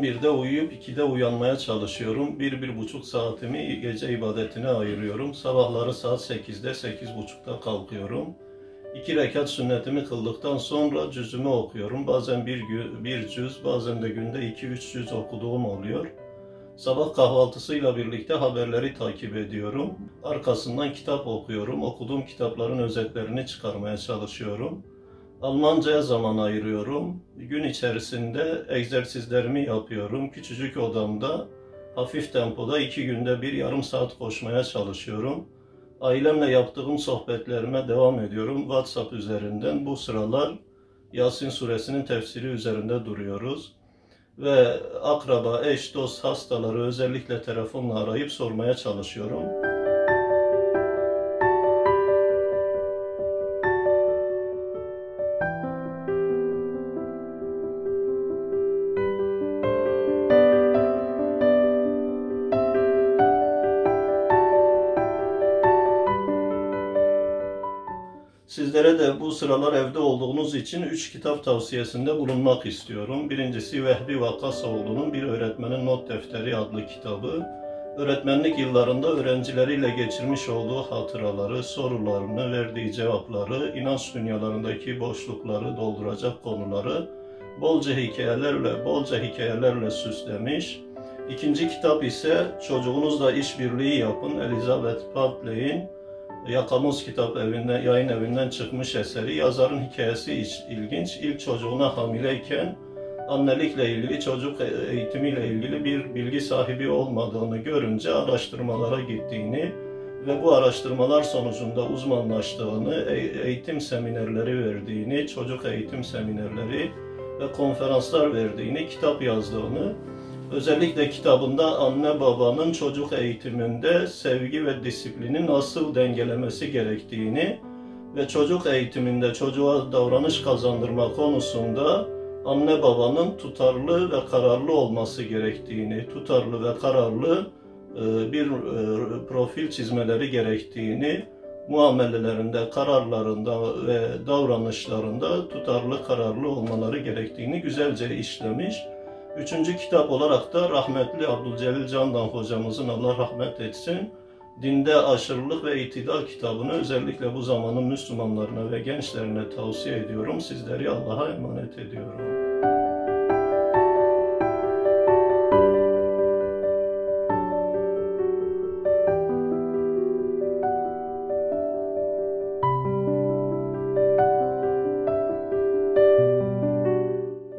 11'de uyuyup 2'de uyanmaya çalışıyorum. 1-1,5 saatimi gece ibadetine ayırıyorum. Sabahları saat 8'de, 8.30'da kalkıyorum. 2 rekat sünnetimi kıldıktan sonra cüzümü okuyorum. Bazen bir cüz, bazen de günde 2-3 cüz okuduğum oluyor. Sabah kahvaltısıyla birlikte haberleri takip ediyorum. Arkasından kitap okuyorum. Okuduğum kitapların özetlerini çıkarmaya çalışıyorum. Almanca'ya zaman ayırıyorum. Gün içerisinde egzersizlerimi yapıyorum. Küçücük odamda hafif tempoda 2 günde bir yarım saat koşmaya çalışıyorum. Ailemle yaptığım sohbetlerime devam ediyorum. WhatsApp üzerinden bu sıralar Yasin suresinin tefsiri üzerinde duruyoruz. Ve akraba, eş, dost, hastaları özellikle telefonla arayıp sormaya çalışıyorum. Sizlere de bu sıralar evde olduğunuz için 3 kitap tavsiyesinde bulunmak istiyorum. Birincisi Vehbi Vakkasoğlu'nun Bir Öğretmenin Not Defteri adlı kitabı. Öğretmenlik yıllarında öğrencileriyle geçirmiş olduğu hatıraları, sorularını, verdiği cevapları, inanç dünyalarındaki boşlukları dolduracak konuları bolca hikayelerle süslemiş. İkinci kitap ise Çocuğunuzla İşbirliği Yapın, Elizabeth Papley'in Yakamoz Kitap Evi'nden, yayın evinden çıkmış eseri. Yazarın hikayesi ilginç. İlk çocuğuna hamileyken annelikle ilgili, çocuk eğitimiyle ilgili bir bilgi sahibi olmadığını görünce araştırmalara gittiğini ve bu araştırmalar sonucunda uzmanlaştığını, eğitim seminerleri verdiğini, çocuk eğitim seminerleri ve konferanslar verdiğini, kitap yazdığını, özellikle kitabında anne babanın çocuk eğitiminde sevgi ve disiplini nasıl dengelemesi gerektiğini ve çocuk eğitiminde çocuğa davranış kazandırma konusunda anne babanın tutarlı ve kararlı olması gerektiğini, tutarlı ve kararlı bir profil çizmeleri gerektiğini, muamelelerinde, kararlarında ve davranışlarında tutarlı, kararlı olmaları gerektiğini güzelce işlemiş. Üçüncü kitap olarak da rahmetli Abdülcelil Candan hocamızın, Allah rahmet etsin, Dinde Aşırılık ve İtidal kitabını özellikle bu zamanın Müslümanlarına ve gençlerine tavsiye ediyorum. Sizleri Allah'a emanet ediyorum.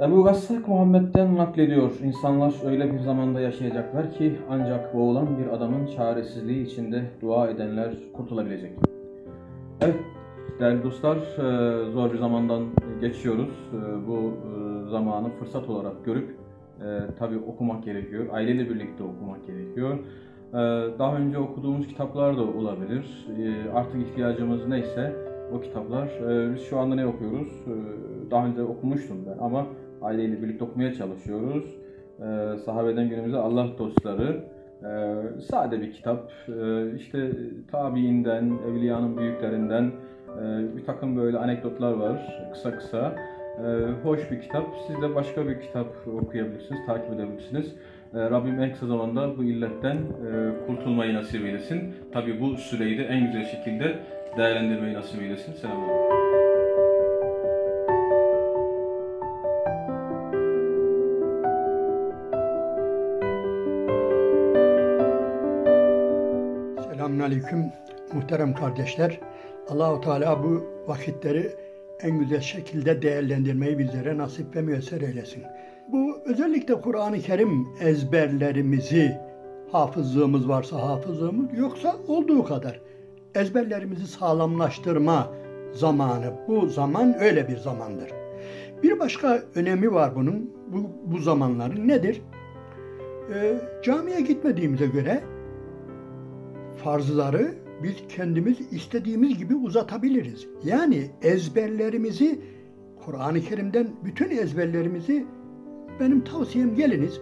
Ebu Gassak Muhammed'den naklediyor. İnsanlar öyle bir zamanda yaşayacaklar ki ancak boğulan bir adamın çaresizliği içinde dua edenler kurtulabilecek. Evet değerli dostlar, zor bir zamandan geçiyoruz. Bu zamanı fırsat olarak görüp tabii okumak gerekiyor. Aileyle birlikte okumak gerekiyor. Daha önce okuduğumuz kitaplar da olabilir. Artık ihtiyacımız neyse o kitaplar. Biz şu anda ne okuyoruz? Daha önce okumuştum ben ama aileyle birlikte okumaya çalışıyoruz. Sahabeden günümüze Allah dostları. Sade bir kitap. İşte tabiinden, evliyanın büyüklerinden bir takım böyle anekdotlar var. Kısa kısa. Hoş bir kitap. Siz de başka bir kitap okuyabilirsiniz, takip edebilirsiniz. Rabbim en kısa zamanda bu illetten kurtulmayı nasip eylesin. Tabii bu süreyi de en güzel şekilde değerlendirmeyi nasip eylesin. Selamünaleyküm. Selamünaleyküm muhterem kardeşler. Allah-u Teala bu vakitleri en güzel şekilde değerlendirmeyi bizlere nasip ve müyesser eylesin. Bu özellikle Kur'an-ı Kerim ezberlerimizi, hafızlığımız varsa hafızlığımız, yoksa olduğu kadar ezberlerimizi sağlamlaştırma zamanı. Bu zaman öyle bir zamandır. Bir başka önemi var bunun, bu zamanların nedir? Camiye gitmediğimize göre farzları biz kendimiz istediğimiz gibi uzatabiliriz. Yani ezberlerimizi, Kur'an-ı Kerim'den bütün ezberlerimizi, benim tavsiyem geliniz,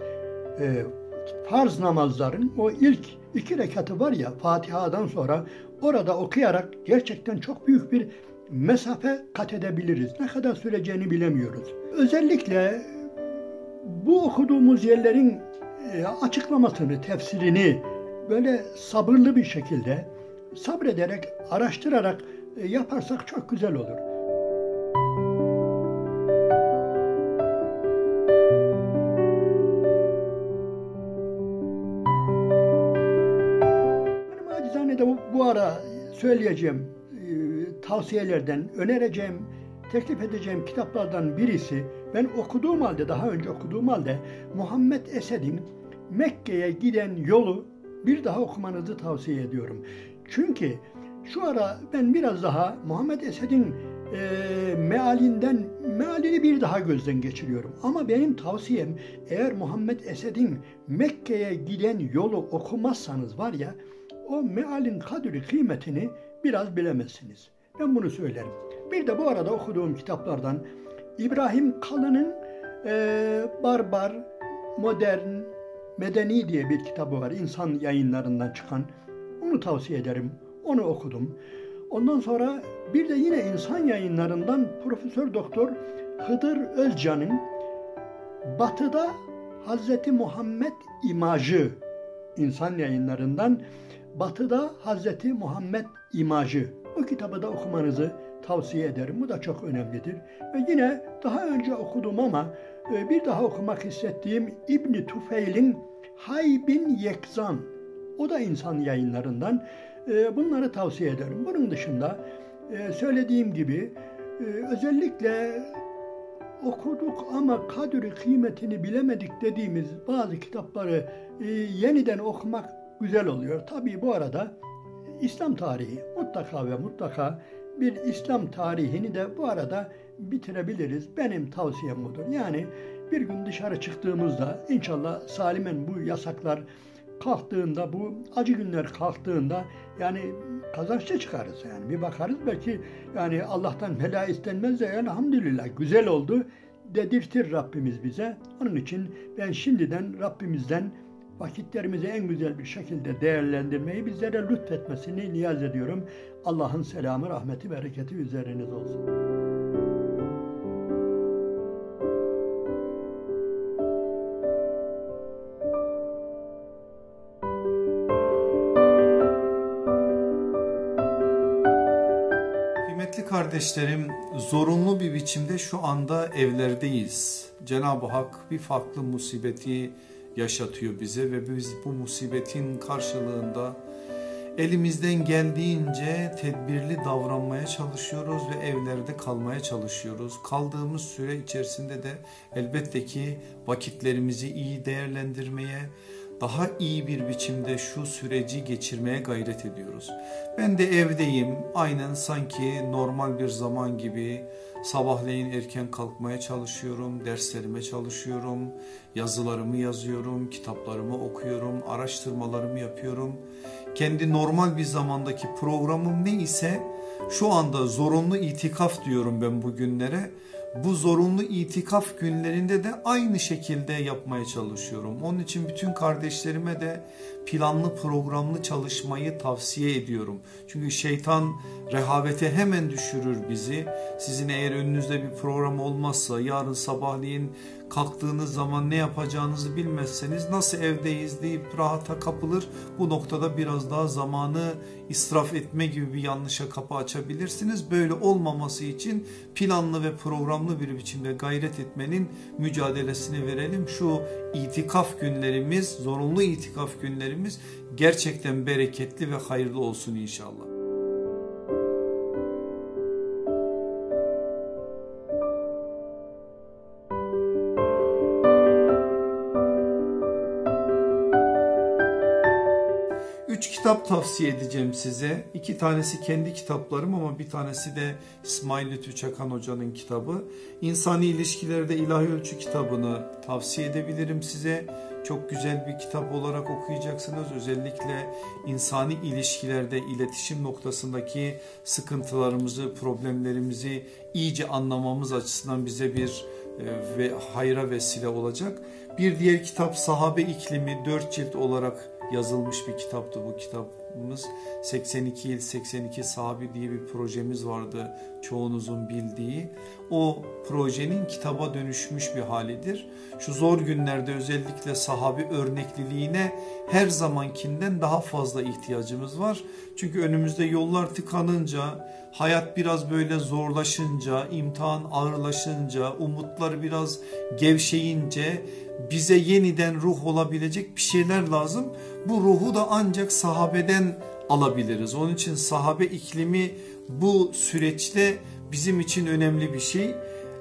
farz namazların o ilk 2 rekatı var ya, Fatiha'dan sonra orada okuyarak gerçekten çok büyük bir mesafe kat edebiliriz. Ne kadar süreceğini bilemiyoruz. Özellikle bu okuduğumuz yerlerin açıklamasını, tefsirini böyle sabırlı bir şekilde sabrederek, araştırarak yaparsak çok güzel olur. Benim acizane de bu ara söyleyeceğim tavsiyelerden, önereceğim, teklif edeceğim kitaplardan birisi, ben okuduğum halde, daha önce okuduğum halde Muhammed Esed'in Mekke'ye giden yolu bir daha okumanızı tavsiye ediyorum. Çünkü şu ara ben biraz daha Muhammed Esed'in mealini bir daha gözden geçiriyorum. Ama benim tavsiyem, eğer Muhammed Esed'in Mekke'ye giden yolu okumazsanız var ya, o mealin kadri kıymetini biraz bilemezsiniz. Ben bunu söylerim. Bir de bu arada okuduğum kitaplardan İbrahim Kalın'ın Barbar, Modern, Medeni diye bir kitabı var. İnsan Yayınlarından çıkan. Onu tavsiye ederim. Onu okudum. Ondan sonra bir de yine İnsan Yayınlarından Profesör Doktor Hıdır Özcan'ın Batı'da Hazreti Muhammed İmajı, İnsan Yayınlarından Batı'da Hazreti Muhammed İmajı. Bu kitabı da okumanızı tavsiye ederim. Bu da çok önemlidir. Ve yine daha önce okudum ama bir daha okumak hissettiğim İbn Tufeil'in Haybin Yekzan. O da İnsan Yayınlarından. Bunları tavsiye ederim. Bunun dışında söylediğim gibi özellikle okuduk ama kadri kıymetini bilemedik dediğimiz bazı kitapları yeniden okumak güzel oluyor. Tabii bu arada İslam tarihi mutlaka ve mutlaka bir İslam tarihini de bu arada bitirebiliriz. Benim tavsiyem budur. Yani bir gün dışarı çıktığımızda inşallah salimen bu yasaklar kalktığında, bu acı günler kalktığında yani kazançlı çıkarız. Yani bir bakarız belki yani Allah'tan bela istenmez de elhamdülillah güzel oldu dedirtir Rabbimiz bize. Onun için ben şimdiden Rabbimizden vakitlerimizi en güzel bir şekilde değerlendirmeyi bizlere lütfetmesini niyaz ediyorum. Allah'ın selamı, rahmeti, bereketi üzeriniz olsun. Kıymetli kardeşlerim, zorunlu bir biçimde şu anda evlerdeyiz. Cenab-ı Hak bir farklı musibeti yaşatıyor bize ve biz bu musibetin karşılığında elimizden geldiğince tedbirli davranmaya çalışıyoruz ve evlerde kalmaya çalışıyoruz. Kaldığımız süre içerisinde de elbette ki vakitlerimizi iyi değerlendirmeye, daha iyi bir biçimde şu süreci geçirmeye gayret ediyoruz. Ben de evdeyim, aynen sanki normal bir zaman gibi sabahleyin erken kalkmaya çalışıyorum, derslerime çalışıyorum, yazılarımı yazıyorum, kitaplarımı okuyorum, araştırmalarımı yapıyorum. Kendi normal bir zamandaki programım ne ise şu anda zorunlu itikaf diyorum ben bu günlere. Bu zorunlu itikaf günlerinde de aynı şekilde yapmaya çalışıyorum. Onun için bütün kardeşlerime de planlı programlı çalışmayı tavsiye ediyorum. Çünkü şeytan rehavete hemen düşürür bizi. Sizin eğer önünüzde bir program olmazsa, yarın sabahleyin kalktığınız zaman ne yapacağınızı bilmezseniz nasıl evdeyiz deyip rahata kapılır. Bu noktada biraz daha zamanı israf etme gibi bir yanlışa kapı açabilirsiniz. Böyle olmaması için planlı ve programlı bir biçimde gayret etmenin mücadelesini verelim. Şu itikaf günlerimiz, zorunlu itikaf günlerimiz gerçekten bereketli ve hayırlı olsun inşallah. Üç kitap tavsiye edeceğim size. 2 tanesi kendi kitaplarım ama bir tanesi de İsmail Lütfü Çakan Hoca'nın kitabı. İnsani İlişkilerde İlahi Ölçü kitabını tavsiye edebilirim size. Çok güzel bir kitap olarak okuyacaksınız. Özellikle insani ilişkilerde iletişim noktasındaki sıkıntılarımızı, problemlerimizi iyice anlamamız açısından bize bir ve hayra vesile olacak. Bir diğer kitap Sahabe İklimi 4 cilt olarak yazılmış bir kitaptı bu kitap. kitabımız 82 il 82 sahabi diye bir projemiz vardı, çoğunuzun bildiği. O projenin kitaba dönüşmüş bir halidir. Şu zor günlerde özellikle sahabi örnekliliğine her zamankinden daha fazla ihtiyacımız var. Çünkü önümüzde yollar tıkanınca, hayat biraz böyle zorlaşınca, imtihan ağırlaşınca, umutlar biraz gevşeyince bize yeniden ruh olabilecek bir şeyler lazım. Bu ruhu da ancak sahabeden alabiliriz. Onun için sahabe iklimi bu süreçte bizim için önemli bir şey.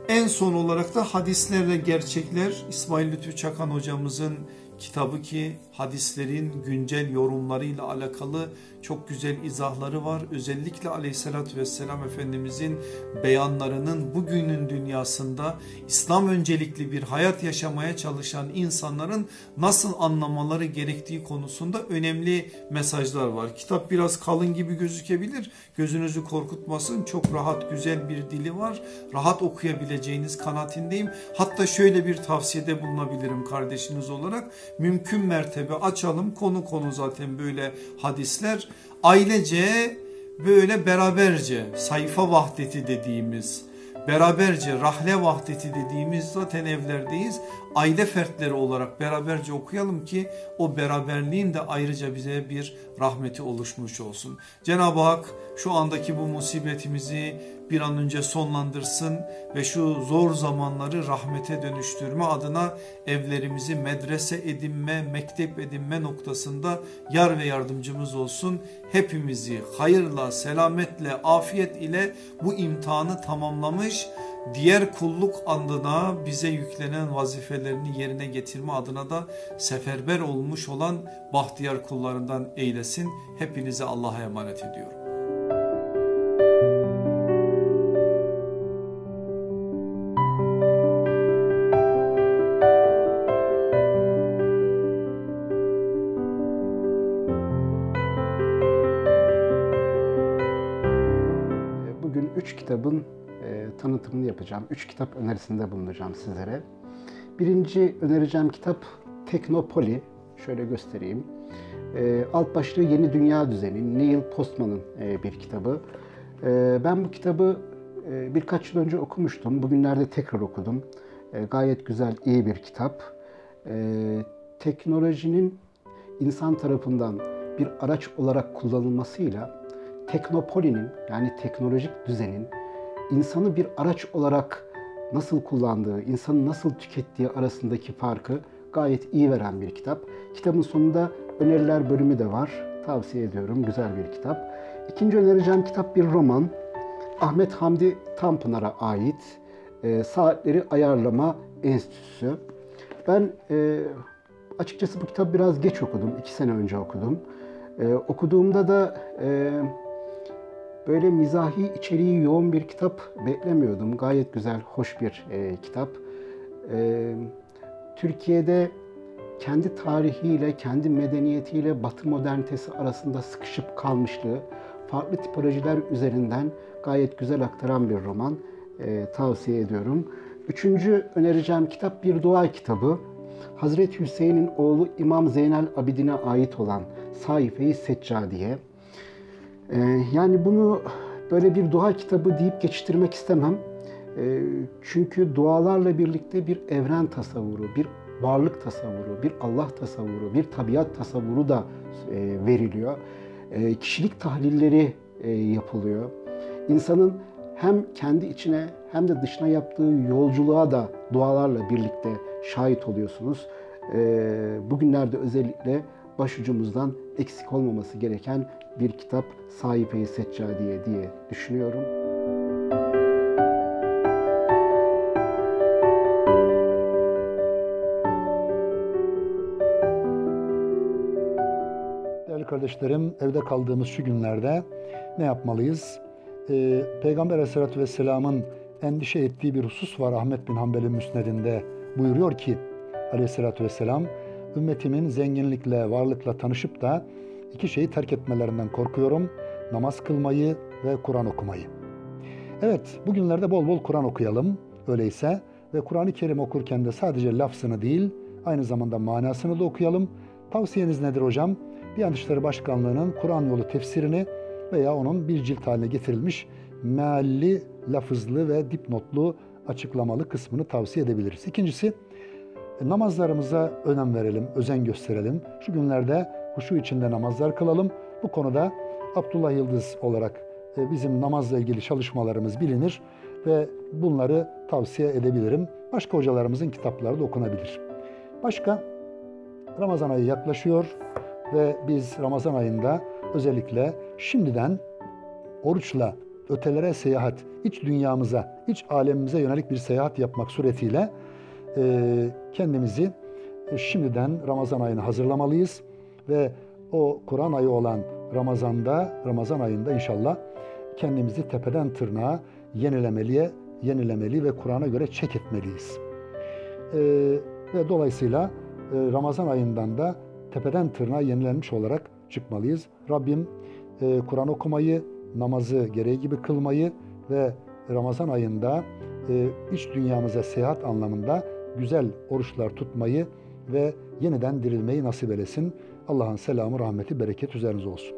En son olarak da hadislerle gerçekler, İsmail Lütfü Çakan hocamızın kitabı ki hadislerin güncel yorumlarıyla alakalı çok güzel izahları var. Özellikle Aleyhisselatü Vesselam Efendimizin beyanlarının bugünün dünyasında İslam öncelikli bir hayat yaşamaya çalışan insanların nasıl anlamaları gerektiği konusunda önemli mesajlar var. Kitap biraz kalın gibi gözükebilir. Gözünüzü korkutmasın. Çok rahat, güzel bir dili var. Rahat okuyabileceğiniz kanaatindeyim. Hatta şöyle bir tavsiyede bulunabilirim kardeşiniz olarak. Mümkün mertebe açalım. Konu zaten böyle hadisler. Ailece böyle beraberce sayfa vahdeti dediğimiz, beraberce rahle vahdeti dediğimiz zaten evlerdeyiz. Aile fertleri olarak beraberce okuyalım ki o beraberliğin de ayrıca bize bir rahmeti oluşmuş olsun. Cenab-ı Hak şu andaki bu musibetimizi bir an önce sonlandırsın ve şu zor zamanları rahmete dönüştürme adına evlerimizi medrese edinme, mektep edinme noktasında yar ve yardımcımız olsun. Hepimizi hayırla, selametle, afiyet ile bu imtihanı tamamlamış, diğer kulluk adına bize yüklenen vazifelerini yerine getirme adına da seferber olmuş olan bahtiyar kullarından eylesin. Hepinize Allah'a emanet ediyorum. Bugün 3 kitabın tanıtımını yapacağım. 3 kitap önerisinde bulunacağım sizlere. Birinci önereceğim kitap Teknopoli. Şöyle göstereyim. Alt başlığı Yeni Dünya Düzeni. Neil Postman'ın bir kitabı. Ben bu kitabı birkaç yıl önce okumuştum. Bugünlerde tekrar okudum. Gayet güzel, iyi bir kitap. Teknolojinin insan tarafından bir araç olarak kullanılmasıyla teknopolinin yani teknolojik düzenin insanı bir araç olarak nasıl kullandığı, insanı nasıl tükettiği arasındaki farkı gayet iyi veren bir kitap. Kitabın sonunda öneriler bölümü de var. Tavsiye ediyorum. Güzel bir kitap. İkinci önereceğim kitap bir roman. Ahmet Hamdi Tanpınar'a ait Saatleri Ayarlama Enstitüsü. Ben açıkçası bu kitabı biraz geç okudum. 2 sene önce okudum. Okuduğumda da böyle mizahi içeriği yoğun bir kitap beklemiyordum. Gayet güzel, hoş bir kitap. Türkiye'de kendi tarihiyle, kendi medeniyetiyle Batı modernitesi arasında sıkışıp kalmışlığı farklı tipolojiler üzerinden gayet güzel aktaran bir roman. Tavsiye ediyorum. Üçüncü önereceğim kitap bir dua kitabı. Hazreti Hüseyin'in oğlu İmam Zeynel Abidin'e ait olan Sahife-i Seccadiye. Yani bunu böyle bir dua kitabı deyip geçiştirmek istemem. Çünkü dualarla birlikte bir evren tasavvuru, bir varlık tasavvuru, bir Allah tasavvuru, bir tabiat tasavvuru da veriliyor. Kişilik tahlilleri yapılıyor. İnsanın hem kendi içine hem de dışına yaptığı yolculuğa da dualarla birlikte şahit oluyorsunuz. Bugünlerde özellikle başucumuzdan eksik olmaması gereken bir kitap Sahife-i Seccadiye diye düşünüyorum. Değerli kardeşlerim, evde kaldığımız şu günlerde ne yapmalıyız? Peygamber Aleyhisselatü Vesselam'ın endişe ettiği bir husus var. Ahmet bin Hanbel'in müsnedinde buyuruyor ki Aleyhisselatü Vesselam, ümmetimin zenginlikle, varlıkla tanışıp da 2 şeyi terk etmelerinden korkuyorum. Namaz kılmayı ve Kur'an okumayı. Evet, bugünlerde bol bol Kur'an okuyalım öyleyse ve Kur'an-ı Kerim okurken de sadece lafzını değil, aynı zamanda manasını da okuyalım. Tavsiyeniz nedir hocam? Diyanet İşleri Başkanlığı'nın Kur'an yolu tefsirini veya onun bir cilt haline getirilmiş mealli, lafızlı ve dipnotlu açıklamalı kısmını tavsiye edebiliriz. İkincisi, namazlarımıza önem verelim, özen gösterelim. Şu günlerde huşu içinde namazlar kılalım. Bu konuda Abdullah Yıldız olarak bizim namazla ilgili çalışmalarımız bilinir ve bunları tavsiye edebilirim. Başka hocalarımızın kitapları da okunabilir. Başka, Ramazan ayı yaklaşıyor ve biz Ramazan ayında özellikle şimdiden oruçla ötelere seyahat, iç dünyamıza, iç alemimize yönelik bir seyahat yapmak suretiyle kendimizi şimdiden Ramazan ayına hazırlamalıyız ve o Kur'an ayı olan Ramazan ayında inşallah kendimizi tepeden tırnağa yenilemeli ve Kur'an'a göre çek etmeliyiz. Ve dolayısıyla Ramazan ayından da tepeden tırnağa yenilenmiş olarak çıkmalıyız. Rabbim Kur'an okumayı, namazı gereği gibi kılmayı ve Ramazan ayında iç dünyamıza seyahat anlamında güzel oruçlar tutmayı ve yeniden dirilmeyi nasip eylesin. Allah'ın selamı, rahmeti, bereket üzerinize olsun.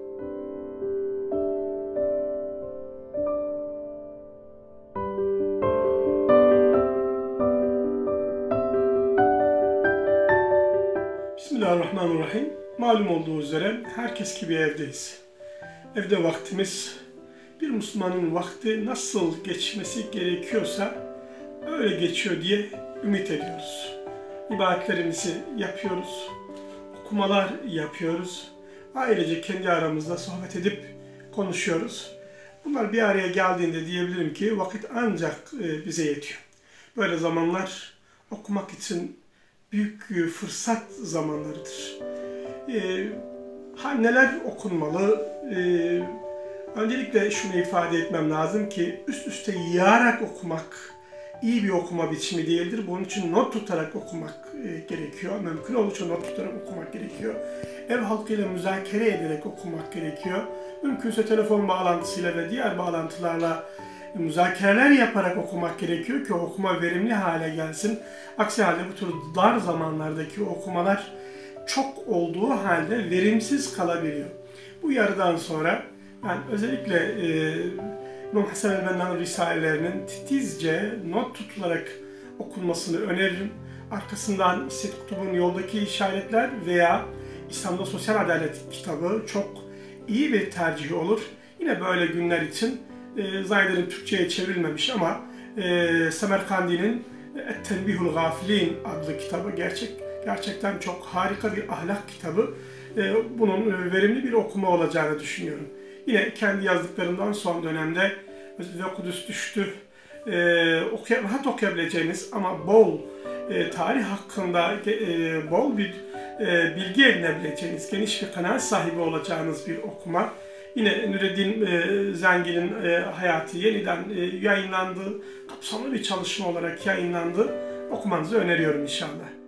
Bismillahirrahmanirrahim. Malum olduğu üzere herkes gibi evdeyiz. Evde vaktimiz, bir Müslümanın vakti nasıl geçmesi gerekiyorsa öyle geçiyor diye ümit ediyoruz. İbadetlerimizi yapıyoruz, okumalar yapıyoruz, ailece kendi aramızda sohbet edip konuşuyoruz. Bunlar bir araya geldiğinde diyebilirim ki vakit ancak bize yetiyor. Böyle zamanlar okumak için büyük fırsat zamanlarıdır. Neler okunmalı? Öncelikle şunu ifade etmem lazım ki üst üste yığarak okumak iyi bir okuma biçimi değildir. Bunun için not tutarak okumak gerekiyor. Mümkün oldukça not tutarak okumak gerekiyor. Ev halkıyla müzakere ederek okumak gerekiyor. Mümkünse telefon bağlantısıyla ve diğer bağlantılarla müzakereler yaparak okumak gerekiyor ki okuma verimli hale gelsin. Aksi halde bu tür dar zamanlardaki okumalar çok olduğu halde verimsiz kalabiliyor. Bu yarıdan sonra ben özellikle İmam Hasan el-Benna'nın risalelerinin titizce not tutularak okunmasını öneririm. Arkasından Seyyid Kutub'un Yoldaki İşaretler veya İslam'da Sosyal Adalet kitabı çok iyi bir tercih olur. Yine böyle günler için zannederim Türkçe'ye çevrilmemiş ama Semerkandi'nin Et-Tenbihul Gafilin adlı kitabı gerçekten çok harika bir ahlak kitabı. Bunun verimli bir okuma olacağını düşünüyorum. Yine kendi yazdıklarımdan son dönemde ve Kudüs düştü rahat okuyabileceğiniz ama bol tarih hakkında bol bir bilgi edinebileceğiniz, geniş bir kanaat sahibi olacağınız bir okuma. Yine Nureddin Zengin'in hayatı yeniden yayınlandı, kapsamlı bir çalışma olarak yayınlandı. Okumanızı öneriyorum inşallah.